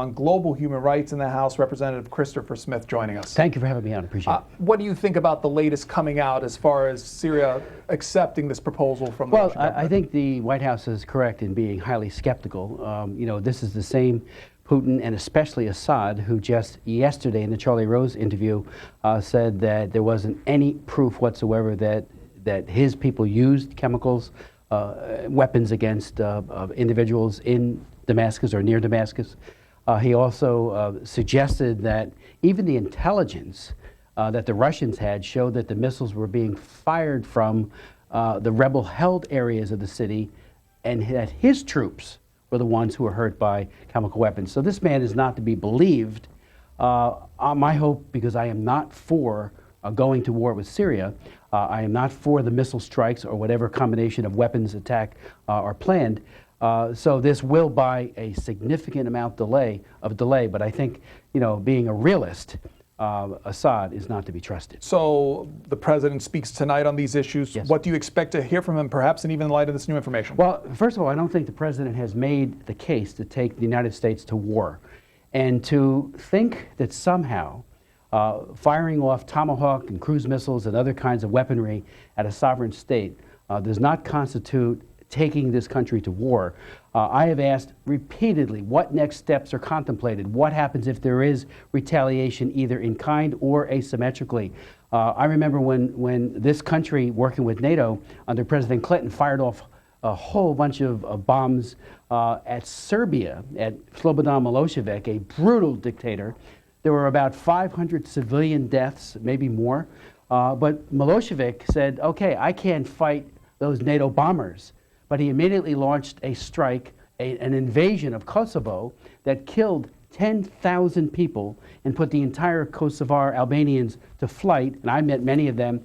On global human rights in the House, Representative Christopher Smith joining us. Thank you for having me on. Appreciate it. What do you think about the latest coming out as far as Syria accepting this proposal from the Russian government? I think the White House is correct in being highly skeptical. This is the same Putin and especially Assad who just yesterday in the Charlie Rose interview said that there wasn't any proof whatsoever that his people used chemicals, weapons against individuals in Damascus or near Damascus. He also suggested that even the intelligence that the Russians had showed that the missiles were being fired from the rebel-held areas of the city, and that his troops were the ones who were hurt by chemical weapons. So this man is not to be believed. My hope, because I am not for going to war with Syria, I am not for the missile strikes or whatever combination of weapons attack are planned. So this will buy a significant amount of delay, but I think, being a realist, Assad is not to be trusted. So the president speaks tonight on these issues. Yes. What do you expect to hear from him, perhaps, and even in light of this new information? Well, first of all, I don't think the president has made the case to take the United States to war. And to think that somehow firing off Tomahawk and cruise missiles and other kinds of weaponry at a sovereign state does not constitute taking this country to war. I have asked repeatedly what next steps are contemplated. What happens if there is retaliation either in kind or asymmetrically? I remember when this country, working with NATO under President Clinton, fired off a whole bunch of bombs at Serbia, at Slobodan Milosevic, a brutal dictator. There were about 500 civilian deaths, maybe more. But Milosevic said, okay, I can't fight those NATO bombers. But he immediately launched a strike, an invasion of Kosovo that killed 10,000 people and put the entire Kosovar Albanians to flight. And I met many of them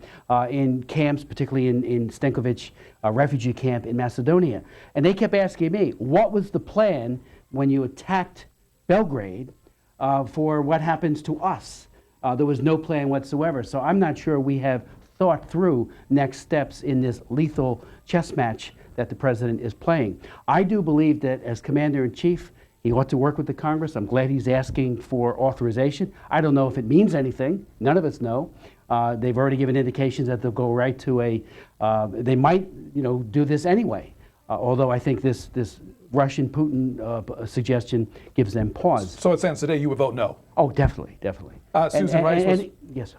in camps, particularly in Stenkovic refugee camp in Macedonia. And they kept asking me, what was the plan when you attacked Belgrade for what happens to us? There was no plan whatsoever. So I'm not sure we have thought through next steps in this lethal chess match that the president is playing. I do believe that as commander-in-chief, he ought to work with the Congress. I'm glad he's asking for authorization. I don't know if it means anything. None of us know. They've already given indications that they'll go right to they might, do this anyway. Although I think this Russian Putin suggestion gives them pause. So it stands today you would vote no? Oh, definitely, definitely.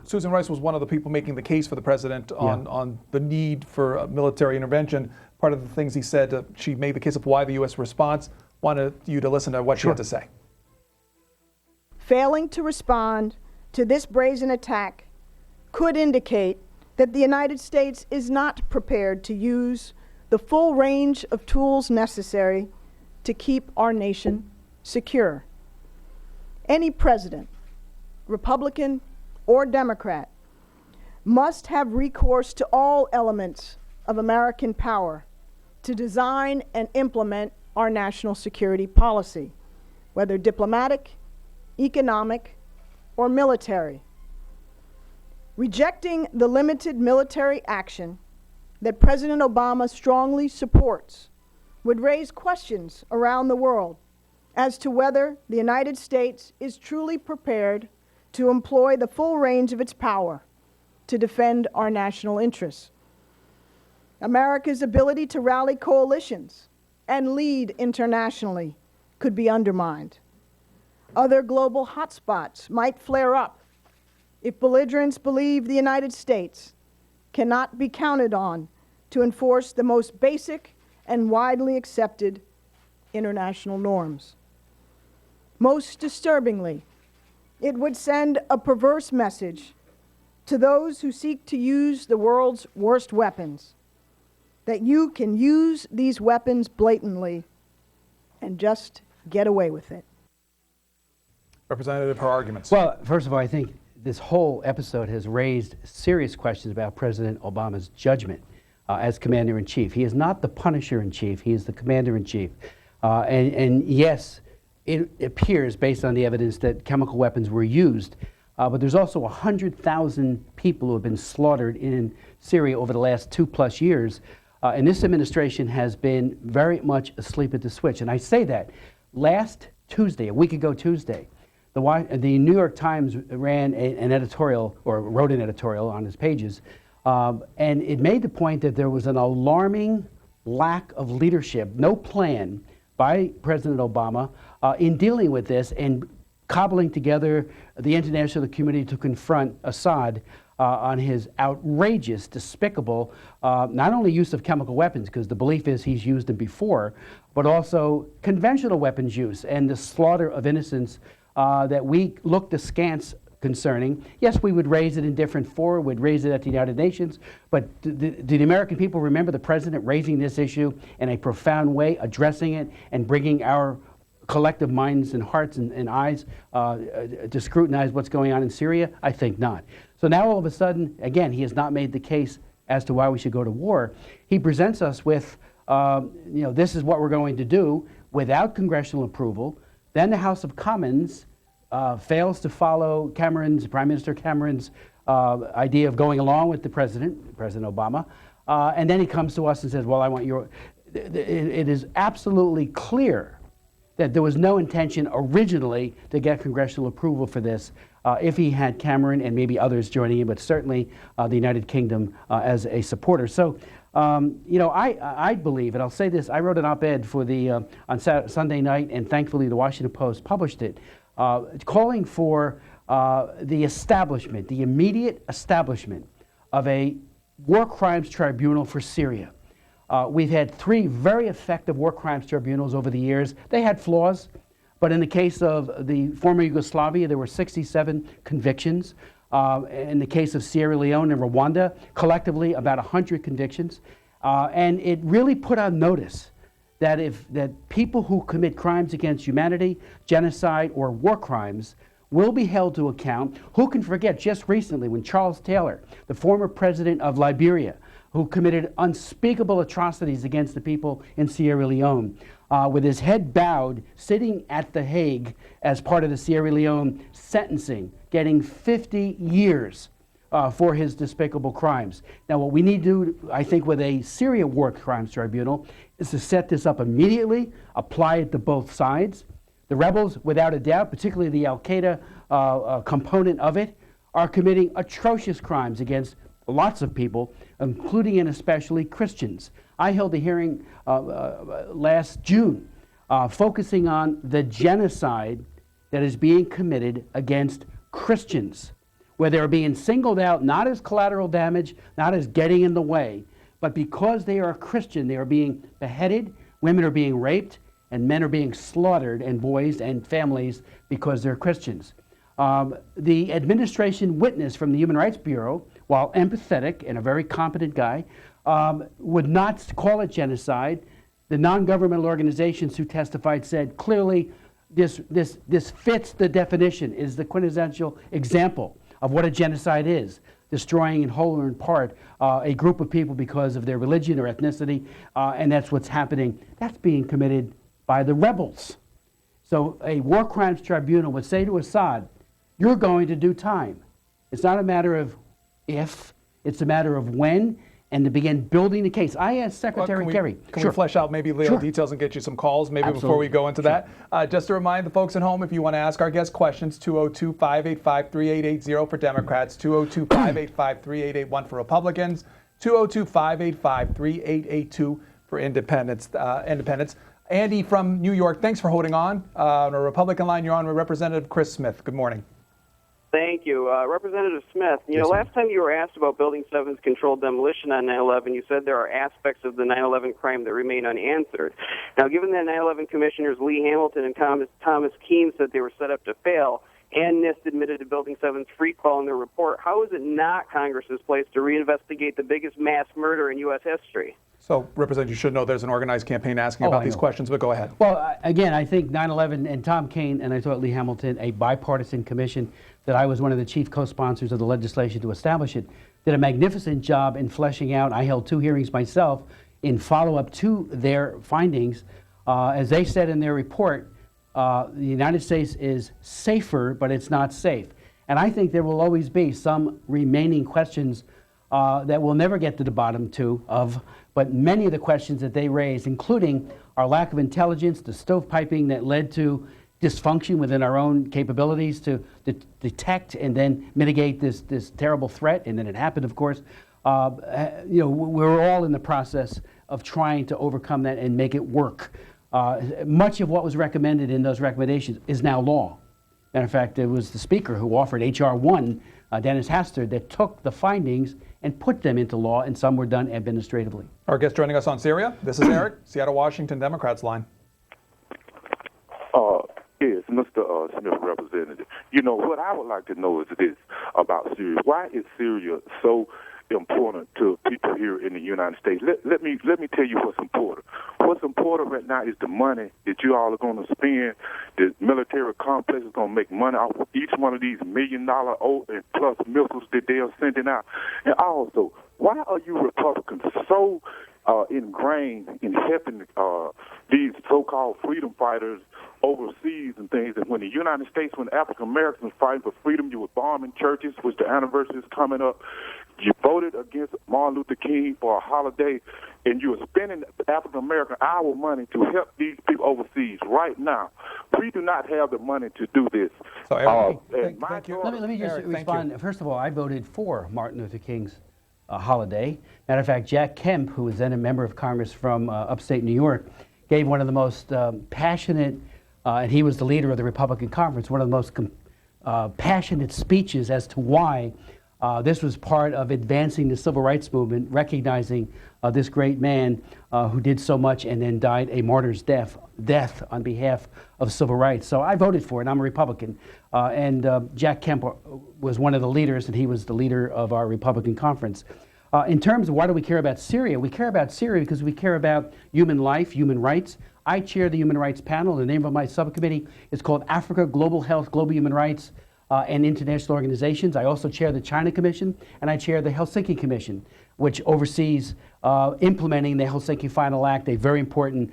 Susan Rice was one of the people making the case for the president on the need for military intervention. Part of the things he said, she made the case of why the U.S. response. Wanted you to listen to what she had to say. Failing to respond to this brazen attack could indicate that the United States is not prepared to use the full range of tools necessary to keep our nation secure. Any president, Republican or Democrat, must have recourse to all elements of American power to design and implement our national security policy, whether diplomatic, economic, or military. Rejecting the limited military action that President Obama strongly supports would raise questions around the world as to whether the United States is truly prepared to employ the full range of its power to defend our national interests. America's ability to rally coalitions and lead internationally could be undermined. Other global hotspots might flare up if belligerents believe the United States cannot be counted on to enforce the most basic and widely accepted international norms. Most disturbingly, it would send a perverse message to those who seek to use the world's worst weapons, that you can use these weapons blatantly and just get away with it. Representative, her arguments. Well, first of all, I think this whole episode has raised serious questions about President Obama's judgment as commander-in-chief. He is not the punisher-in-chief, he is the commander-in-chief. And yes, it appears, based on the evidence, that chemical weapons were used. But there's also 100,000 people who have been slaughtered in Syria over the last 2+ years. And this administration has been very much asleep at the switch. And I say that. Last Tuesday, a week ago Tuesday, the New York Times ran an editorial, or wrote an editorial on its pages, and it made the point that there was an alarming lack of leadership, no plan by President Obama in dealing with this and cobbling together the international community to confront Assad on his outrageous, despicable, not only use of chemical weapons, because the belief is he's used them before, but also conventional weapons use and the slaughter of innocents that we looked askance concerning. Yes, we would raise it in different fora, we'd raise it at the United Nations, but do the American people remember the president raising this issue in a profound way, addressing it, and bringing our collective minds and hearts and eyes to scrutinize what's going on in Syria? I think not. So now all of a sudden, again, he has not made the case as to why we should go to war. He presents us with, this is what we're going to do without congressional approval. Then the House of Commons fails to follow Prime Minister Cameron's idea of going along with the President Obama. And then he comes to us and says, well, I want your... It is absolutely clear that there was no intention originally to get congressional approval for this if he had Cameron and maybe others joining him, but certainly the United Kingdom as a supporter. So, I believe, and I'll say this, I wrote an op-ed for on Sunday night, and thankfully the Washington Post published it, calling for the establishment, the immediate establishment of a war crimes tribunal for Syria. We've had 3 very effective war crimes tribunals over the years. They had flaws, but in the case of the former Yugoslavia, there were 67 convictions. In the case of Sierra Leone and Rwanda, collectively about 100 convictions. And it really put on notice that that people who commit crimes against humanity, genocide, or war crimes will be held to account. Who can forget just recently when Charles Taylor, the former president of Liberia, who committed unspeakable atrocities against the people in Sierra Leone, with his head bowed, sitting at The Hague as part of the Sierra Leone sentencing, getting 50 years for his despicable crimes. Now, what we need to do, I think, with a Syria War Crimes Tribunal is to set this up immediately, apply it to both sides. The rebels, without a doubt, particularly the Al-Qaeda component of it, are committing atrocious crimes against lots of people, including and especially Christians. I held a hearing last June focusing on the genocide that is being committed against Christians, where they're being singled out not as collateral damage, not as getting in the way, but because they are Christian, they are being beheaded, women are being raped, and men are being slaughtered, and boys and families because they're Christians. The administration witness from the Human Rights Bureau, while empathetic and a very competent guy, would not call it genocide. The non-governmental organizations who testified said clearly this fits the definition, is the quintessential example of what a genocide is, destroying in whole or in part a group of people because of their religion or ethnicity, and that's what's happening. That's being committed by the rebels. So a war crimes tribunal would say to Assad, you're going to do time. It's not a matter of if, it's a matter of when, and to begin building the case. I asked Secretary Kerry. Can we flesh out maybe little details and get you some calls maybe before we go into that? Just to remind the folks at home, if you want to ask our guest questions, 202-585-3880 for Democrats, 202-585-3881 for Republicans, 202-585-3882 for independents. Andy from New York, thanks for holding on. On a Republican line, you're on with Representative Chris Smith. Good morning. Thank you. Representative Smith, last time you were asked about Building 7's controlled demolition on 9/11, you said there are aspects of the 9/11 crime that remain unanswered. Now, given that 9/11 commissioners Lee Hamilton and Thomas Keene said they were set up to fail, and NIST admitted to Building 7's free fall in their report, how is it not Congress's place to reinvestigate the biggest mass murder in U.S. history? So, Representative, you should know there's an organized campaign asking about these questions, but go ahead. Well, again, I think 9/11 and Tom Keene, and I thought Lee Hamilton, a bipartisan commission that I was one of the chief co-sponsors of the legislation to establish it, did a magnificent job in fleshing out. I held 2 hearings myself in follow-up to their findings. As they said in their report, the United States is safer, but it's not safe. And I think there will always be some remaining questions that we'll never get to the bottom of, but many of the questions that they raise, including our lack of intelligence, the stovepiping that led to dysfunction within our own capabilities to detect and then mitigate this terrible threat, and then it happened, of course. We're all in the process of trying to overcome that and make it work. Much of what was recommended in those recommendations is now law. Matter of fact, it was the Speaker who offered H.R. 1, Dennis Hastert, that took the findings and put them into law, and some were done administratively. Our guest joining us on Syria, this is Eric, Seattle, Washington, Democrats line. Yes, Mr. Smith, Representative. You know, what I would like to know is this about Syria. Why is Syria so important to people here in the United States? Let me tell you what's important. What's important right now is the money that you all are going to spend. The military complex is going to make money off of each one of these $1 million and plus missiles that they are sending out. And also, why are you Republicans so ingrained in helping these so-called freedom fighters overseas and things? And when the United States, when African Americans fighting for freedom, you were bombing churches, which the anniversary is coming up. You voted against Martin Luther King for a holiday, and you are spending African American our money to help these people overseas right now. We do not have the money to do this. So, Eric, thank you. Let me just Eric, respond. First of all, I voted for Martin Luther King's holiday. Matter of fact, Jack Kemp, who was then a member of Congress from upstate New York, gave one of the most passionate, and he was the leader of the Republican conference, one of the most passionate speeches as to why this was part of advancing the civil rights movement, recognizing this great man who did so much and then died a martyr's death on behalf of civil rights. So I voted for it. I'm a Republican. And Jack Kemp was one of the leaders, and he was the leader of our Republican conference. In terms of why do we care about Syria, we care about Syria because we care about human life, human rights. I chair the Human Rights Panel. The name of my subcommittee is called Africa, Global Health, Global Human Rights, and International Organizations. I also chair the China Commission, and I chair the Helsinki Commission, which oversees implementing the Helsinki Final Act, a very important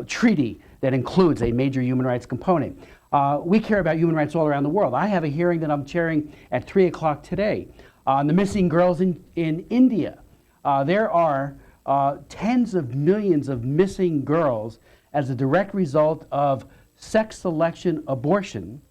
treaty that includes a major human rights component. We care about human rights all around the world. I have a hearing that I'm chairing at 3 o'clock today on the missing girls in India. There are tens of millions of missing girls as a direct result of sex selection abortion,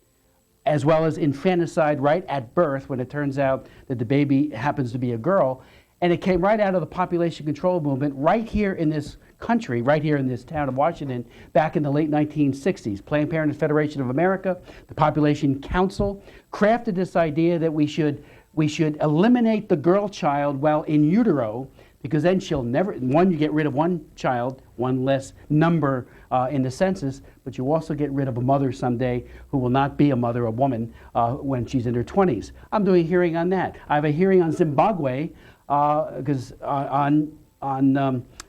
as well as infanticide right at birth when it turns out that the baby happens to be a girl. And it came right out of the population control movement right here in this country, right here in this town of Washington, back in the late 1960s. Planned Parenthood Federation of America, the Population Council, crafted this idea that we should eliminate the girl child while in utero, because then she'll never, one, you get rid of one child, one less number in the census, but you also get rid of a mother someday who will not be a mother, a woman, when she's in her 20s. I'm doing a hearing on that. I have a hearing on Zimbabwe because on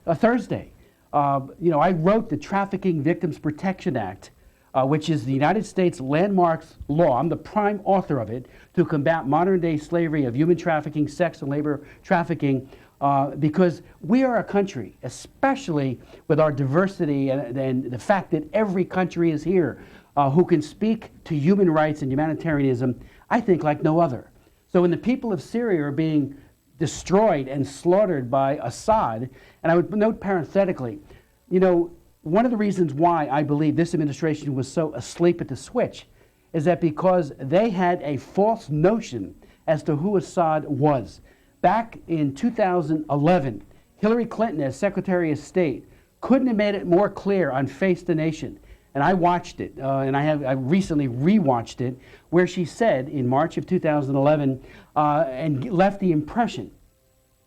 a Thursday. I wrote the Trafficking Victims Protection Act, which is the United States landmarks law. I'm the prime author of it to combat modern-day slavery of human trafficking, sex and labor trafficking, because we are a country, especially with our diversity and the fact that every country is here, who can speak to human rights and humanitarianism, I think, like no other. So when the people of Syria are being destroyed and slaughtered by Assad, and I would note parenthetically, one of the reasons why I believe this administration was so asleep at the switch is that because they had a false notion as to who Assad was. Back in 2011, Hillary Clinton, as Secretary of State, couldn't have made it more clear on Face the Nation. And I watched it, and I recently rewatched it, where she said in March of 2011, and left the impression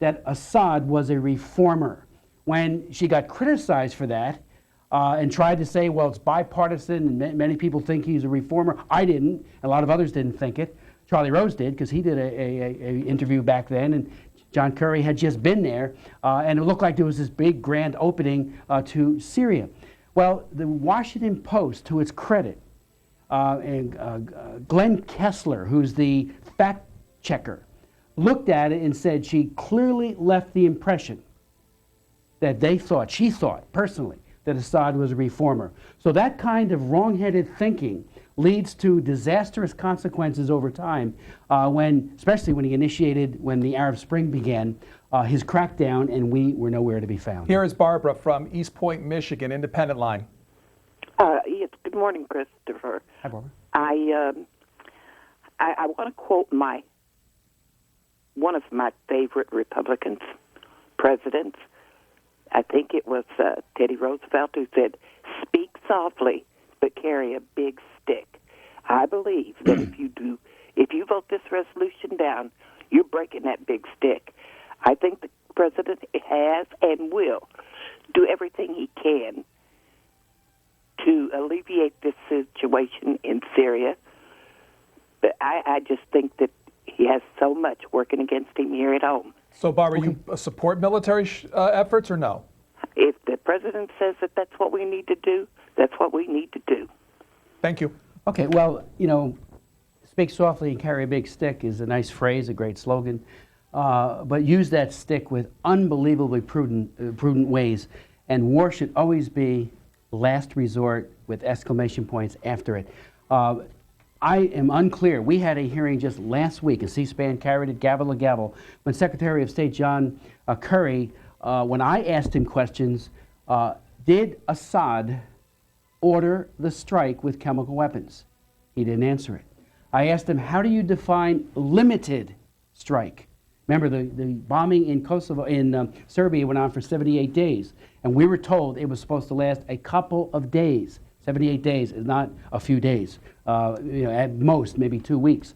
that Assad was a reformer. When she got criticized for that, and tried to say, well, it's bipartisan, and many people think he's a reformer. I didn't. A lot of others didn't think it. Charlie Rose did, because he did a interview back then, and John Kerry had just been there, and it looked like there was this big grand opening to Syria. Well, the Washington Post, to its credit, and Glenn Kessler, who's the fact checker, looked at it and said she clearly left the impression that she thought personally, that Assad was a reformer. So that kind of wrong-headed thinking leads to disastrous consequences over time, especially when the Arab Spring began, his crackdown, and we were nowhere to be found. Here is Barbara from East Point, Michigan, Independent Line. Yes, good morning, Christopher. Hi, Barbara. I want to quote one of my favorite Republican presidents. I think it was Teddy Roosevelt, who said, "Speak softly, but carry a big stick." I believe that if you vote this resolution down, you're breaking that big stick. I think the president has and will do everything he can to alleviate this situation in Syria. But I just think that he has so much working against him here at home. So, Barbara, you support military efforts or no? If the president says that that's what we need to do, that's what we need to do. Thank you. Okay, well, you know, speak softly and carry a big stick is a nice phrase, a great slogan, but use that stick with unbelievably prudent ways, and war should always be last resort with exclamation points after it. I am unclear. We had a hearing just last week, and C-SPAN carried it gavel to gavel, when Secretary of State John Kerry, when I asked him questions, did Assad order the strike with chemical weapons? He didn't answer it. I asked him, how do you define limited strike? Remember, the bombing in Kosovo, in Serbia went on for 78 days, and we were told it was supposed to last a couple of days. 78 days is not a few days. You know, at most, maybe 2 weeks,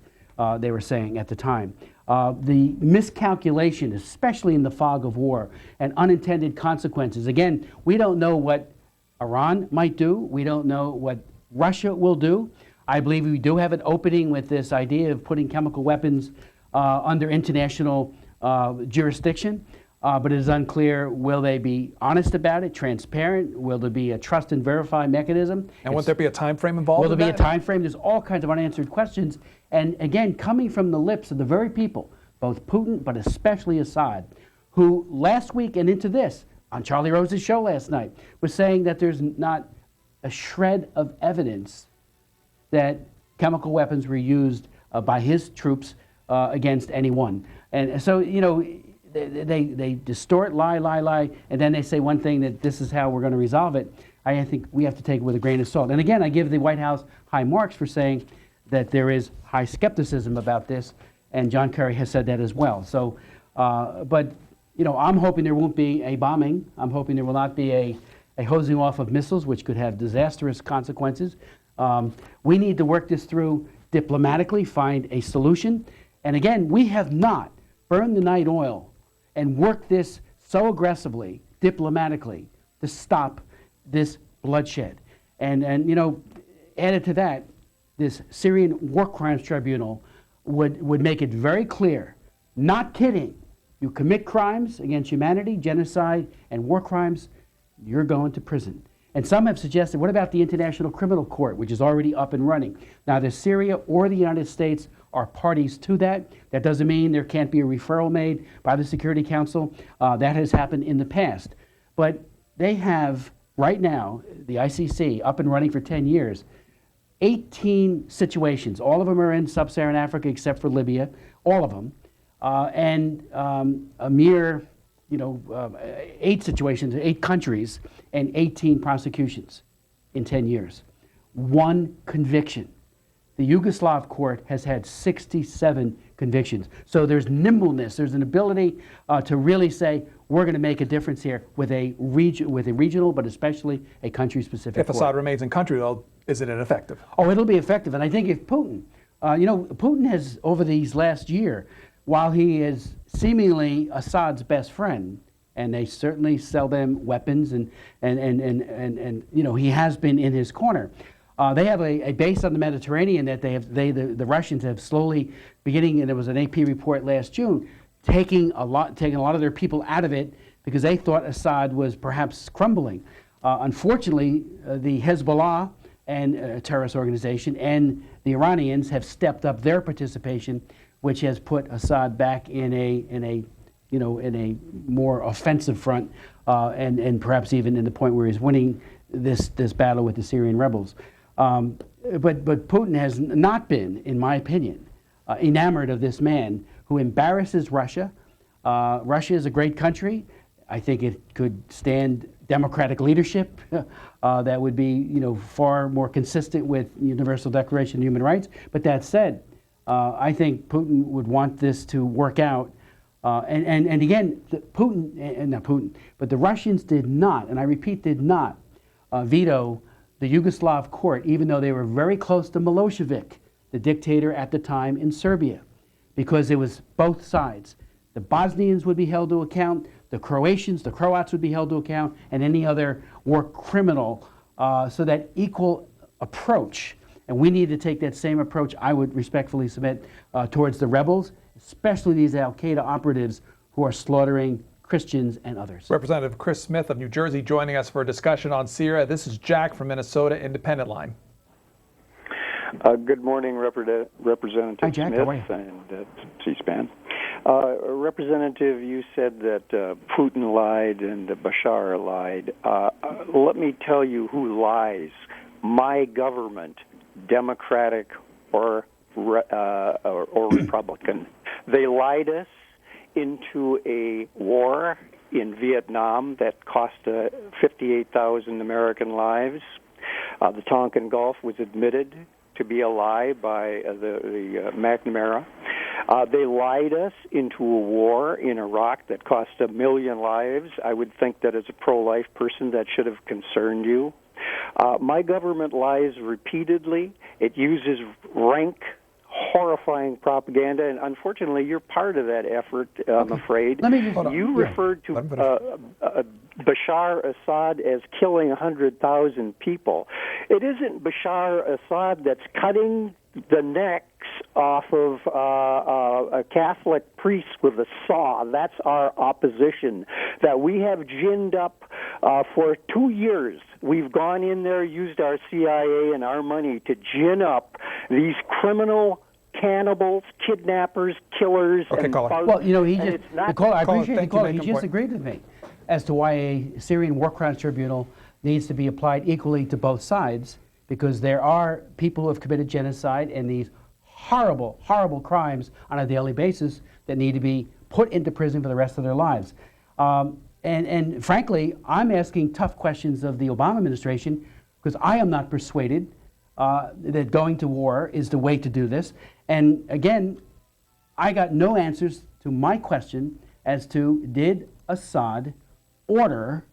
they were saying at the time. The miscalculation, especially in the fog of war, and unintended consequences. Again, we don't know what Iran might do. We don't know what Russia will do. I believe we do have an opening with this idea of putting chemical weapons under international jurisdiction, but it is unclear, will they be honest about it, transparent? Will there be a trust and verify mechanism? And would there be a time frame involved? Will there be a time frame? There's all kinds of unanswered questions. And again, coming from the lips of the very people, both Putin, but especially Assad, who last week and into this, on Charlie Rose's show last night, was saying that there's not a shred of evidence that chemical weapons were used by his troops against anyone. And so, you know, they distort, lie, and then they say one thing, that this is how we're going to resolve it. I think we have to take it with a grain of salt. And again, I give the White House high marks for saying that there is high skepticism about this, and John Kerry has said that as well. So, but, you know, I'm hoping there won't be a bombing. I'm hoping there will not be a hosing off of missiles, which could have disastrous consequences. We need to work this through diplomatically, find a solution. And again, we have not burned the night oil and worked this so aggressively, diplomatically, to stop this bloodshed. And you know, added to that, this Syrian War Crimes Tribunal would make it very clear, not kidding, you commit crimes against humanity, genocide, and war crimes, you're going to prison. And some have suggested, what about the International Criminal Court, which is already up and running? Neither Syria or the United States are parties to that. That doesn't mean there can't be a referral made by the Security Council. That has happened in the past. But they have, right now, the ICC, up and running for 10 years, 18 situations. All of them are in sub-Saharan Africa except for Libya, all of them. And a mere, 8 situations, 8 countries, and 18 prosecutions in 10 years. 1 conviction. The Yugoslav court has had 67 convictions. So there's nimbleness, there's an ability to really say, we're going to make a difference here with a regional, but especially a country-specific court. If Assad remains in country, though, is it ineffective? Oh, it'll be effective. And I think if Putin, Putin has, over these last year, while he is seemingly Assad's best friend, and they certainly sell them weapons, and he has been in his corner. They have a base on the Mediterranean that the Russians have slowly, beginning, and there was an AP report last June, taking a lot of their people out of it because they thought Assad was perhaps crumbling. Unfortunately, the Hezbollah and a terrorist organization and the Iranians have stepped up their participation, which has put Assad back in a more offensive front, and perhaps even in the point where he's winning this battle with the Syrian rebels. But Putin has not been, in my opinion, enamored of this man who embarrasses Russia. Russia is a great country. I think it could stand democratic leadership that would be, far more consistent with the Universal Declaration of Human Rights. But that said, I think Putin would want this to work out. And again, not Putin, but the Russians did not, and I repeat, did not veto the Yugoslav court, even though they were very close to Milosevic, the dictator at the time in Serbia, because it was both sides. The Bosnians would be held to account, the Croats would be held to account, and any other war criminal, so that equal approach. And we need to take that same approach, I would respectfully submit, towards the rebels, especially these al-Qaeda operatives who are slaughtering Christians and others. Representative Chris Smith of New Jersey joining us for a discussion on Syria. This is Jack from Minnesota, Independent Line. Good morning, Representative Hi, Jack. Smith How are you? and C-SPAN. Representative, you said that Putin lied and Bashar lied. Let me tell you who lies. My government, Democratic or Republican. They lied us into a war in Vietnam that cost 58,000 American lives. The Tonkin Gulf was admitted to be a lie by the McNamara. They lied us into a war in Iraq that cost 1 million lives. I would think that as a pro-life person that should have concerned you. My government lies repeatedly. It uses rank, horrifying propaganda, and unfortunately, you're part of that effort, I'm afraid. You referred to Bashar Assad as killing 100,000 people. It isn't Bashar Assad that's cutting the necks off of a Catholic priest with a saw. That's our opposition that we have ginned up for 2 years. We've gone in there, used our CIA and our money to gin up these criminal cannibals, kidnappers, killers, Okay, and caller. Well, he just, I appreciate the thank you, caller. make He your just point. agreed with me as to why a Syrian War Crimes Tribunal needs to be applied equally to both sides, because there are people who have committed genocide and these horrible, horrible crimes on a daily basis that need to be put into prison for the rest of their lives. And frankly, I'm asking tough questions of the Obama administration because I am not persuaded that going to war is the way to do this. And again, I got no answers to my question as to did Assad order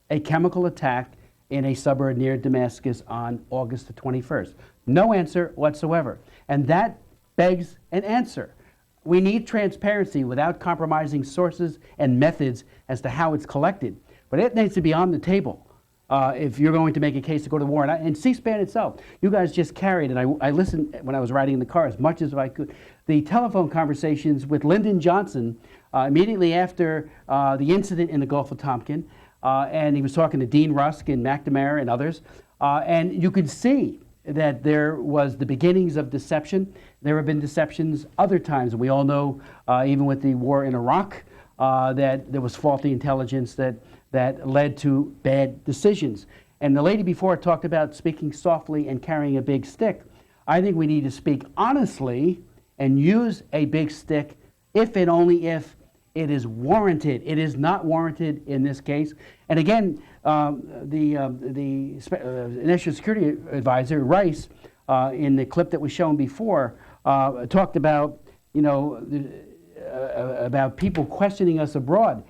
a chemical attack in a suburb near Damascus on August the 21st. No answer whatsoever. And that begs an answer. We need transparency without compromising sources and methods as to how it's collected. But it needs to be on the table if you're going to make a case to go to war. And C-SPAN itself, you guys just carried, and I listened when I was riding in the car as much as I could, the telephone conversations with Lyndon Johnson immediately after the incident in the Gulf of Tonkin. And he was talking to Dean Rusk and McNamara and others. And you could see that there was the beginnings of deception. There have been deceptions other times. And we all know, even with the war in Iraq, that there was faulty intelligence that led to bad decisions. And the lady before talked about speaking softly and carrying a big stick. I think we need to speak honestly and use a big stick if and only if it is warranted. It is not warranted in this case. And again, the National Security Advisor, Rice, in the clip that was shown before, talked about, about people questioning us abroad.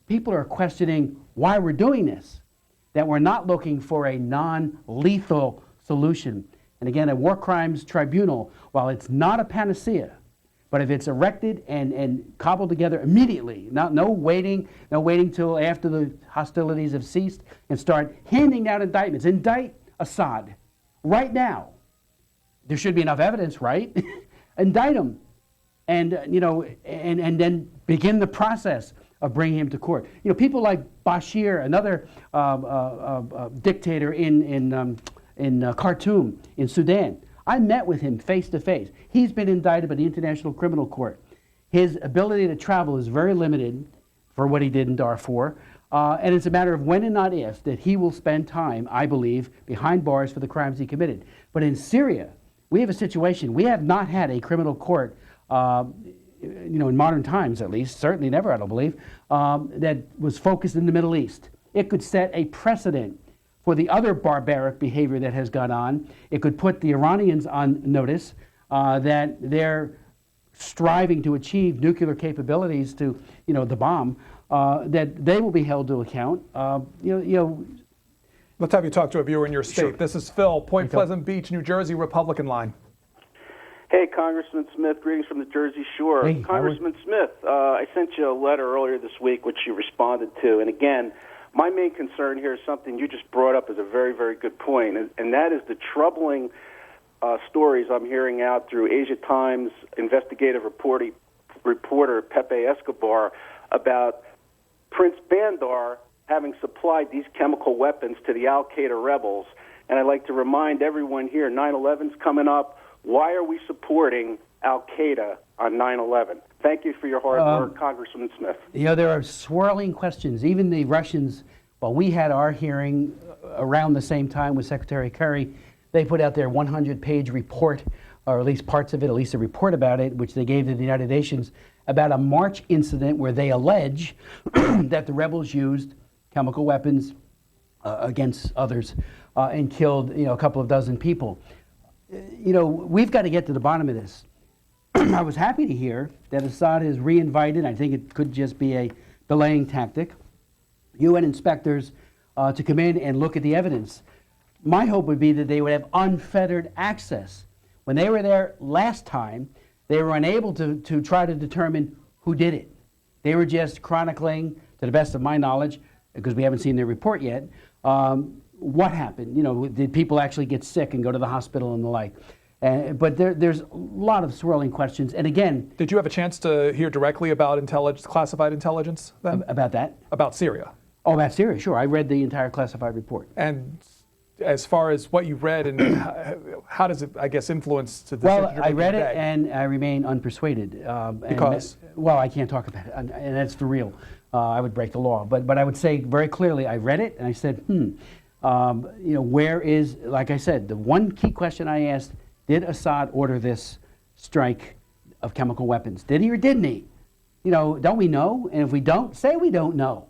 People are questioning why we're doing this, that we're not looking for a non-lethal solution. And again, a war crimes tribunal, while it's not a panacea, but if it's erected and cobbled together immediately, no waiting till after the hostilities have ceased, and start handing out indictments. Indict Assad right now. There should be enough evidence, right? Indict him, and and then begin the process of bringing him to court. People like Bashir, another dictator in Khartoum, in Sudan. I met with him face to face. He's been indicted by the International Criminal Court. His ability to travel is very limited for what he did in Darfur. And it's a matter of when and not if that he will spend time, I believe, behind bars for the crimes he committed. But in Syria, we have a situation. We have not had a criminal court in modern times at least, certainly never, I don't believe, that was focused in the Middle East. It could set a precedent for the other barbaric behavior that has gone on. It could put the Iranians on notice that they're striving to achieve nuclear capabilities to, the bomb, that they will be held to account. Let's have you talk to a viewer in your state. Sure. This is Phil, Point Pleasant Beach, New Jersey, Republican line. Hey, Congressman Smith, greetings from the Jersey Shore. Hey, Congressman Smith, I sent you a letter earlier this week, which you responded to. And again, my main concern here is something you just brought up as a very, very good point, and that is the troubling stories I'm hearing out through Asia Times investigative reporter Pepe Escobar about Prince Bandar having supplied these chemical weapons to the Al-Qaeda rebels. And I'd like to remind everyone here, 9/11's coming up. Why are we supporting Al-Qaeda on 9/11? Thank you for your hard work, Congressman Smith. There are swirling questions. Even the Russians, well, we had our hearing around the same time with Secretary Kerry. They put out their 100-page report, or at least parts of it, at least a report about it, which they gave to the United Nations, about a March incident where they allege that the rebels used chemical weapons against others and killed, a couple of dozen people. We've got to get to the bottom of this. I was happy to hear that Assad is re-invited. I think it could just be a delaying tactic. UN inspectors to come in and look at the evidence. My hope would be that they would have unfettered access. When they were there last time, they were unable to try to determine who did it. They were just chronicling, to the best of my knowledge, because we haven't seen their report yet, what happened. Did people actually get sick and go to the hospital and the like? But there's a lot of swirling questions. And again... Did you have a chance to hear directly about classified intelligence then? About that? About Syria. Oh, about Syria, sure. I read the entire classified report. And as far as what you've read, and how does it, I guess, influence to the decision you're Well, I read making it today? and I remain unpersuaded. Because? Well, I can't talk about it, and that's for real. I would break the law. But I would say very clearly, I read it and I said, where is, like I said, the one key question I asked, did Assad order this strike of chemical weapons? Did he or didn't he? Don't we know? And if we don't, say we don't know.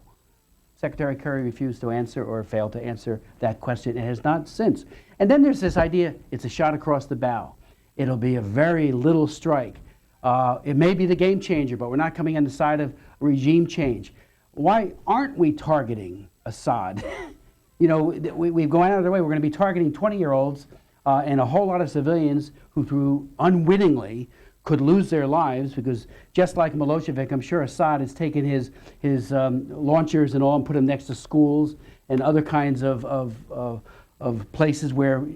Secretary Kerry refused to answer or failed to answer that question and has not since. And then there's this idea, it's a shot across the bow. It'll be a very little strike. It may be the game changer, but we're not coming on the side of regime change. Why aren't we targeting Assad? We've gone out of the way. We're going to be targeting 20-year-olds and a whole lot of civilians who unwittingly could lose their lives, because just like Milosevic, I'm sure Assad has taken his launchers and all and put them next to schools and other kinds of places where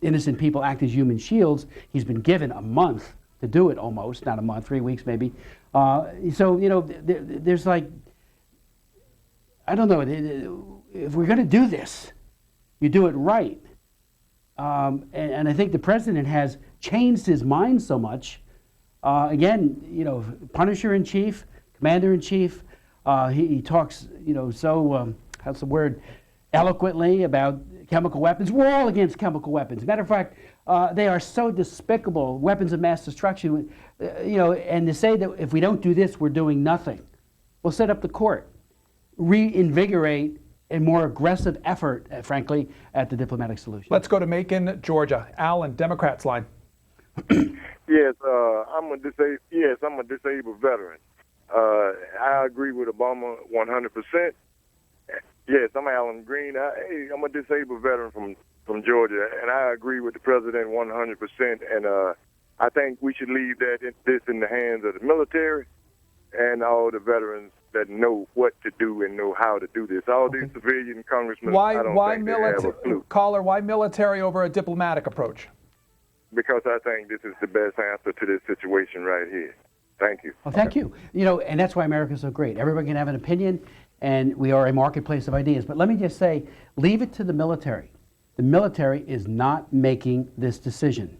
innocent people act as human shields. He's been given a month to do it, almost, not a month, 3 weeks maybe. There's like, I don't know, if we're going to do this, you do it right. And I think the president has changed his mind so much. Again, Punisher-in-Chief, Commander-in-Chief, he talks, how's the word, eloquently about chemical weapons. We're all against chemical weapons. Matter of fact, they are so despicable, weapons of mass destruction, and to say that if we don't do this, we're doing nothing. We'll set up the court, reinvigorate a more aggressive effort, frankly, at the diplomatic solution. Let's go to Macon, Georgia. Alan, Democrats line. Yes, I'm a disabled veteran. I agree with Obama 100%. Yes, I'm Alan Green. I'm a disabled veteran from Georgia, and I agree with the president 100%. And I think we should leave this in the hands of the military and all the veterans that know what to do and know how to do this. All these civilian congressmen, I don't think they have a clue. Caller, why military over a diplomatic approach? Because I think this is the best answer to this situation right here. Thank you. Well, thank you. And that's why America's so great. Everybody can have an opinion, and we are a marketplace of ideas. But let me just say, leave it to the military. The military is not making this decision.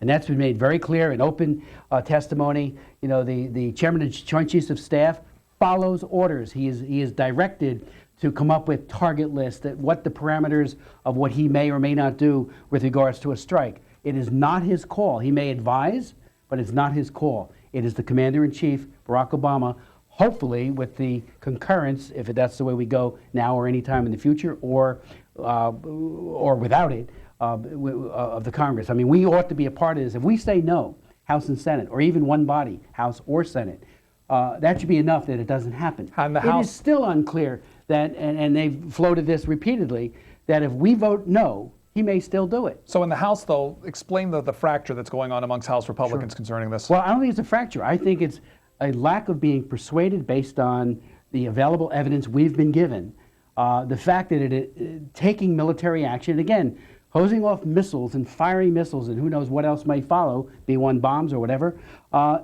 And that's been made very clear in open testimony. The chairman of the Joint Chiefs of Staff follows orders. He is directed to come up with target lists, what the parameters of what he may or may not do with regards to a strike. It is not his call. He may advise, but it's not his call. It is the Commander-in-Chief, Barack Obama, hopefully with the concurrence, if that's the way we go now or any time in the future, or without it, of the Congress. I mean, we ought to be a part of this. If we say no, House and Senate, or even one body, House or Senate, that should be enough that it doesn't happen. And the It House is still unclear that, and they've floated this repeatedly, that if we vote no, he may still do it. So in the House, though, explain the fracture that's going on amongst House Republicans concerning this. Well, I don't think it's a fracture. I think it's a lack of being persuaded based on the available evidence we've been given. The fact that taking military action, again, hosing off missiles and firing missiles and who knows what else may follow, B-1 bombs or whatever,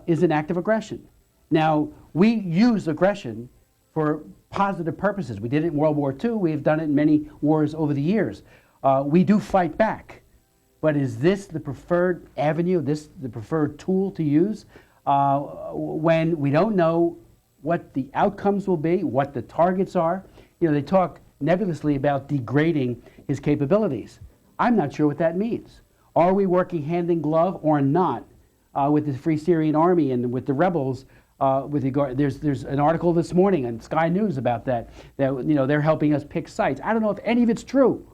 is an act of aggression. Now, we use aggression for positive purposes. We did it in World War II. We've done it in many wars over the years. We do fight back. But is this the preferred avenue, the preferred tool to use when we don't know what the outcomes will be, what the targets are? You know, they talk nebulously about degrading his capabilities. I'm not sure what that means. Are we working hand in glove or not with the Free Syrian Army and with the rebels? With regard, there's an article this morning on Sky News about that they're helping us pick sites. I don't know if any of it's true,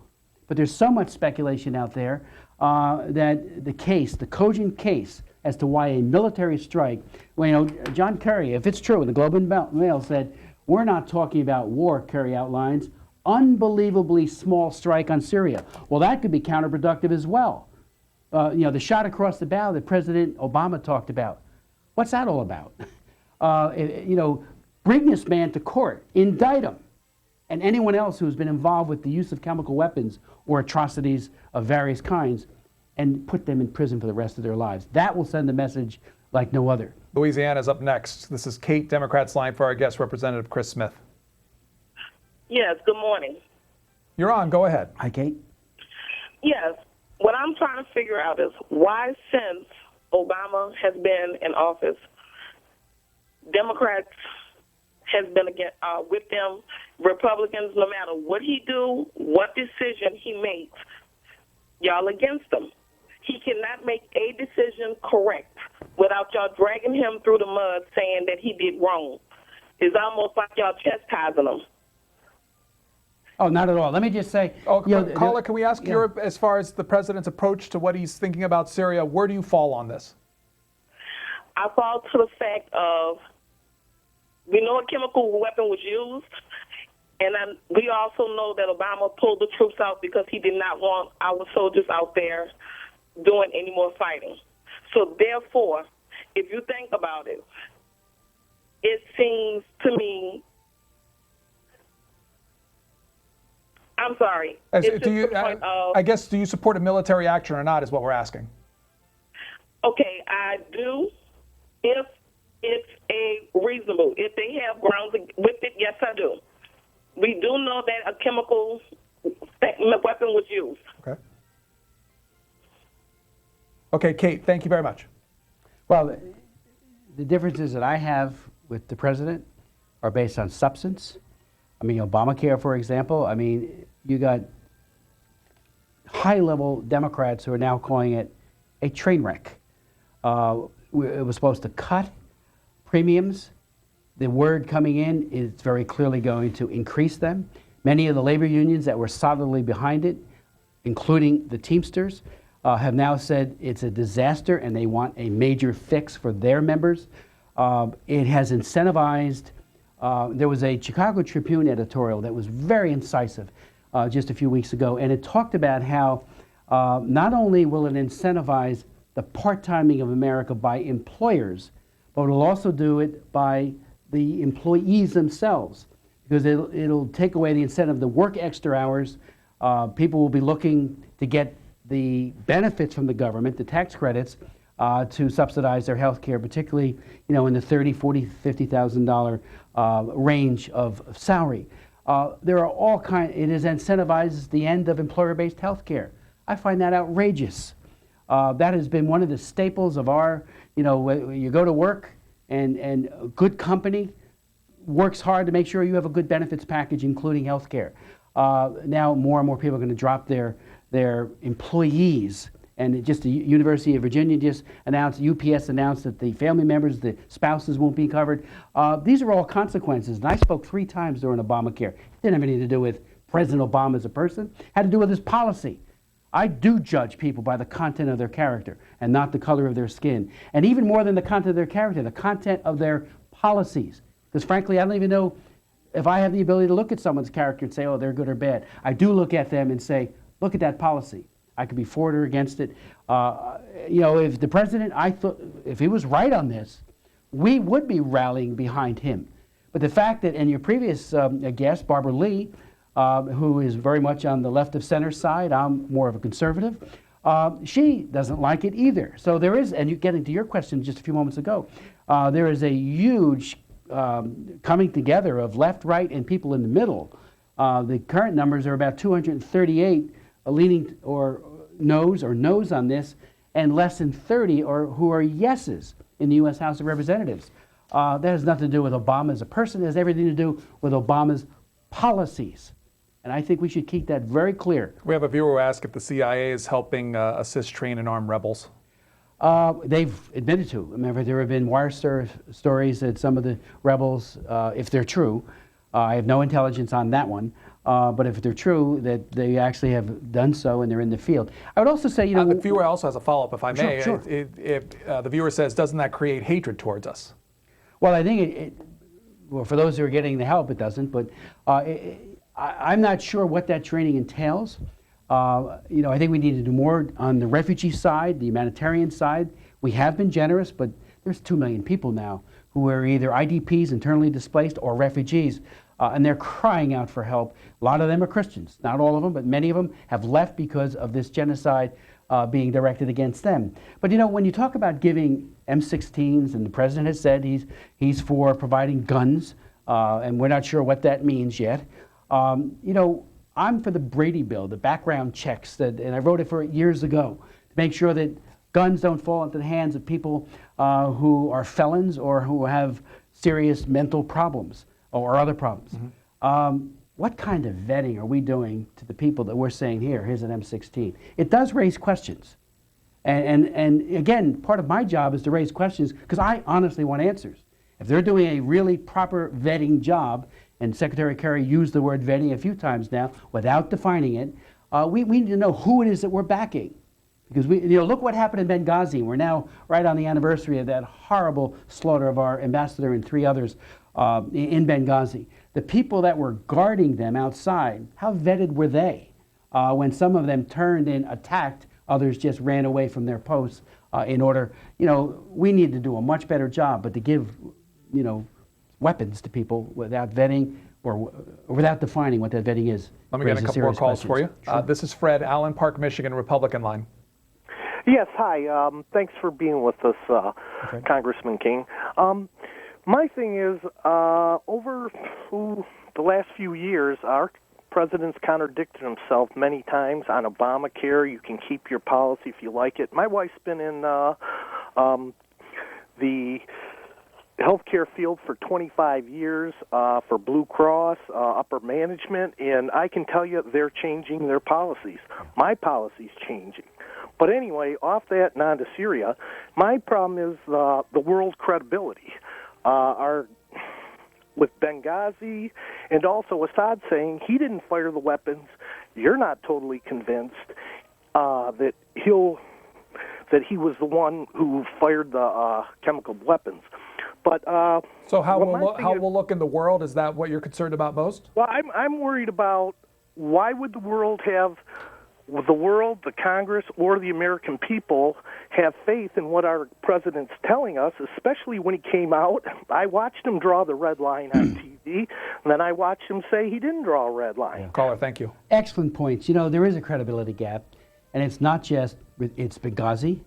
but there's so much speculation out there that the cogent case as to why a military strike, well, John Kerry, if it's true, and the Globe and Mail said, we're not talking about war, Kerry outlines, unbelievably small strike on Syria. Well, that could be counterproductive as well. The shot across the bow that President Obama talked about. What's that all about? Bring this man to court, indict him, and anyone else who's been involved with the use of chemical weapons or atrocities of various kinds, and put them in prison for the rest of their lives. That will send a message like no other. Louisiana's up next. This is Kate, Democrats line for our guest, Representative Chris Smith. Yes, good morning. You're on. Go ahead. Hi, Kate. Yes, what I'm trying to figure out is why, since Obama has been in office, Democrats has been with them. Republicans, no matter what he do, what decision he makes, y'all against him. He cannot make a decision correct without y'all dragging him through the mud saying that he did wrong. It's almost like y'all chastising him. Oh, not at all. Let me just say... Caller, can we ask you, as far as the president's approach to what he's thinking about Syria, where do you fall on this? I fall to the fact of, we know a chemical weapon was used, and we also know that Obama pulled the troops out because he did not want our soldiers out there doing any more fighting. So therefore, if you think about it, it seems to me, I'm sorry. I guess, do you support a military action or not is what we're asking. Okay, I do. If it's reasonable, if they have grounds with it, yes, I do. We do know that a chemical weapon was used. Okay. Okay, Kate, thank you very much. Well, the differences that I have with the president are based on substance. I mean, Obamacare, for example, I mean, you got high-level Democrats who are now calling it a train wreck. It was supposed to cut premiums. The word coming in is very clearly going to increase them. Many of the labor unions that were solidly behind it, including the Teamsters, have now said it's a disaster and they want a major fix for their members. It has incentivized, there was a Chicago Tribune editorial that was very incisive just a few weeks ago, and it talked about how not only will it incentivize the part-timing of America by employers, but it'll also do it by the employees themselves, because it'll take away the incentive to work extra hours. People will be looking to get the benefits from the government, the tax credits, to subsidize their health care, particularly in the $30,000, $40,000, $50,000 range of salary. There are all kinds. It incentivizes the end of employer-based health care. I find that outrageous. That has been one of the staples of our, you go to work and a good company works hard to make sure you have a good benefits package, including health care. Now more and more people are going to drop their employees and just the University of Virginia just announced, UPS announced that the family members, the spouses won't be covered. These are all consequences, and I spoke 3 times during Obamacare. It didn't have anything to do with President Obama as a person. It had to do with his policy. I do judge people by the content of their character and not the color of their skin. And even more than the content of their character, the content of their policies. Because frankly, I don't even know if I have the ability to look at someone's character and say, oh, they're good or bad. I do look at them and say, look at that policy. I could be for it or against it. You know, if the president, I thought, if he was right on this, we would be rallying behind him. But the fact that, and your previous guest, Barbara Lee, who is very much on the left of center side, I'm more of a conservative, she doesn't like it either. So there is, and you getting to your question just a few moments ago, there is a huge coming together of left, right, and people in the middle. The current numbers are about 238 leaning or no's on this, and less than 30 who are yeses in the U.S. House of Representatives. That has nothing to do with Obama as a person. It has everything to do with Obama's policies. And I think we should keep that very clear. We have a viewer who asked if the CIA is helping assist, train, and arm rebels. They've admitted to. Remember, there have been wire stories that some of the rebels, if they're true, I have no intelligence on that one, but if they're true, that they actually have done so and they're in the field. I would also say, you know... the viewer also has a follow-up, if I may. Sure. The viewer says, doesn't that create hatred towards us? Well, I think well, for those who are getting the help, it doesn't, but I'm not sure what that training entails. You know, I think we need to do more on the refugee side, the humanitarian side. We have been generous, but there's 2 million people now who are either IDPs, internally displaced, or refugees, and they're crying out for help. A lot of them are Christians, not all of them, but many of them have left because of this genocide being directed against them. But you know, when you talk about giving M16s, and the president has said he's for providing guns, and we're not sure what that means yet. You know, I'm for the Brady Bill, the background checks, and I wrote it for years ago, to make sure that guns don't fall into the hands of people who are felons or who have serious mental problems or other problems. Mm-hmm. What kind of vetting are we doing to the people that we're saying, here's an M16? It does raise questions. And again, part of my job is to raise questions because I honestly want answers. If they're doing a really proper vetting job, and Secretary Kerry used the word vetting a few times now without defining it, we need to know who it is that we're backing. Because look what happened in Benghazi. We're now right on the anniversary of that horrible slaughter of our ambassador and 3 others in Benghazi. The people that were guarding them outside, how vetted were they? When some of them turned and attacked, others just ran away from their posts in order, we need to do a much better job, but to give, weapons to people without vetting or without defining what that vetting is. Let me get a couple more calls for you. Sure. This is Fred, Allen Park, Michigan, Republican line. Yes, hi. Thanks for being with us, okay. Congressman King. My thing is, over the last few years, our president's contradicted himself many times on Obamacare. You can keep your policy if you like it. My wife's been in the healthcare field for 25 years for Blue Cross, upper management, and I can tell you they're changing their policies. My policy's changing. But anyway, off that and on to Syria, my problem is the world credibility. With Benghazi and also Assad saying he didn't fire the weapons, you're not totally convinced that he was the one who fired the chemical weapons. But so how will look in the world? Is that what you're concerned about most? Well, I'm worried about why would the world, the Congress, or the American people have faith in what our president's telling us, especially when he came out. I watched him draw the red line on TV, and then I watched him say he didn't draw a red line. Yeah. Caller, thank you. Excellent points. There is a credibility gap, and it's not just it's Benghazi,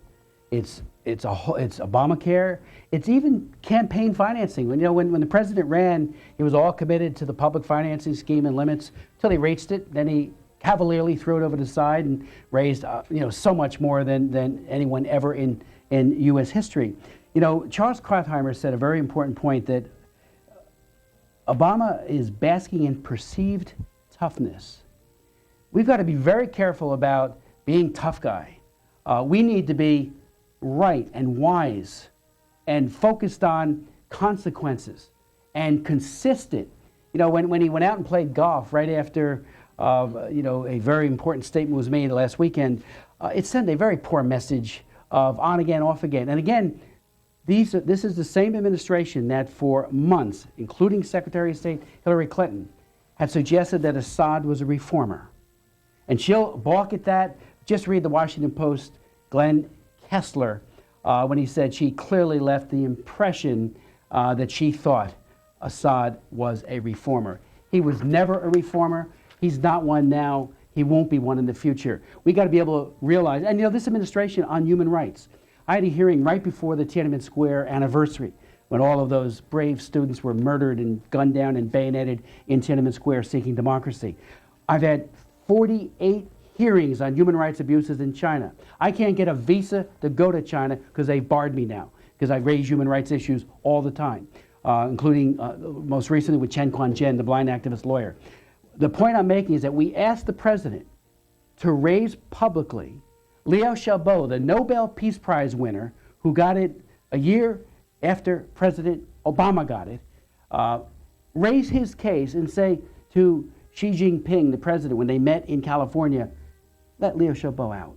it's Obamacare, it's even campaign financing. When the president ran, he was all committed to the public financing scheme and limits until he reached it. Then he cavalierly threw it over the side and raised so much more than anyone ever in U.S. history. Charles Krathheimer said a very important point, that Obama is basking in perceived toughness. We've got to be very careful about being tough guy. We need to be right and wise and focused on consequences and consistent. You know, when he went out and played golf right after, a very important statement was made last weekend, it sent a very poor message of on again, off again. And again, this is the same administration that for months, including Secretary of State Hillary Clinton, had suggested that Assad was a reformer. And she'll balk at that. Just read the Washington Post, Glenn Kessler, when he said she clearly left the impression that she thought Assad was a reformer. He was never a reformer. He's not one now. He won't be one in the future. We got to be able to realize, and this administration on human rights, I had a hearing right before the Tiananmen Square anniversary when all of those brave students were murdered and gunned down and bayoneted in Tiananmen Square seeking democracy. I've had 48 hearings on human rights abuses in China. I can't get a visa to go to China because they barred me now because I raise human rights issues all the time, including most recently with Chen Guangzhen, the blind activist lawyer. The point I'm making is that we asked the president to raise publicly Liu Xiaobo, the Nobel Peace Prize winner, who got it a year after President Obama got it, raise his case and say to Xi Jinping, the president, when they met in California, let Liu Xiaobo out.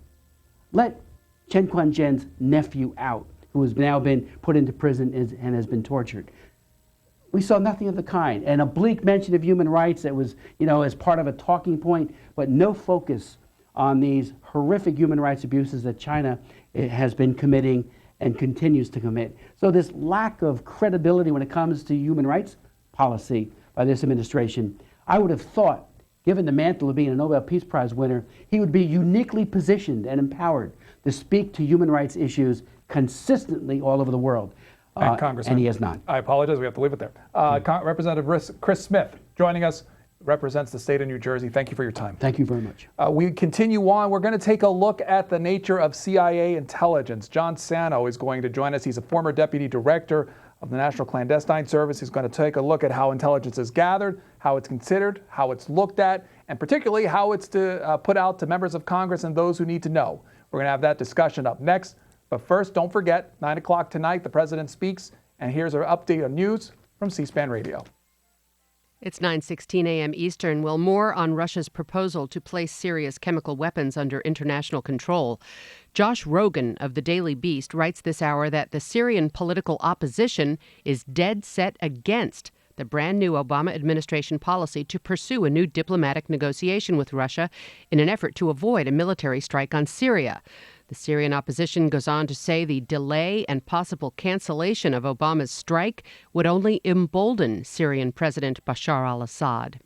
Let Chen Guangzhen's nephew out, who has now been put into prison and has been tortured. We saw nothing of the kind. An oblique mention of human rights that was, as part of a talking point, but no focus on these horrific human rights abuses that China has been committing and continues to commit. So this lack of credibility when it comes to human rights policy by this administration, I would have thought, given the mantle of being a Nobel Peace Prize winner, he would be uniquely positioned and empowered to speak to human rights issues consistently all over the world. And he has not. I apologize. We have to leave it there. Representative Chris Smith joining us, represents the state of New Jersey. Thank you for your time. Thank you very much. We continue on. We're going to take a look at the nature of CIA intelligence. John Sano is going to join us. He's a former deputy director of the National Clandestine Service. He's going to take a look at how intelligence is gathered, how it's considered, how it's looked at, and particularly how it's put out to members of Congress and those who need to know. We're going to have that discussion up next. But first, don't forget, 9 o'clock tonight, the President speaks, and here's our update on news from C-SPAN Radio. It's 9:16 a.m. Eastern. Well, more on Russia's proposal to place Syria's chemical weapons under international control. Josh Rogan of the Daily Beast writes this hour that the Syrian political opposition is dead set against the brand new Obama administration policy to pursue a new diplomatic negotiation with Russia in an effort to avoid a military strike on Syria. The Syrian opposition goes on to say the delay and possible cancellation of Obama's strike would only embolden Syrian President Bashar al-Assad.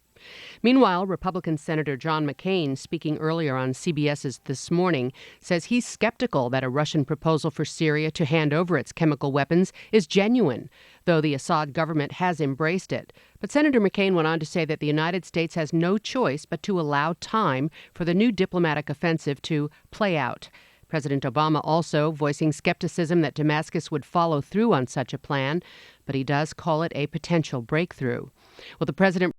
Meanwhile, Republican Senator John McCain, speaking earlier on CBS's This Morning, says he's skeptical that a Russian proposal for Syria to hand over its chemical weapons is genuine, though the Assad government has embraced it. But Senator McCain went on to say that the United States has no choice but to allow time for the new diplomatic offensive to play out. President Obama also voicing skepticism that Damascus would follow through on such a plan, but he does call it a potential breakthrough. Well, the president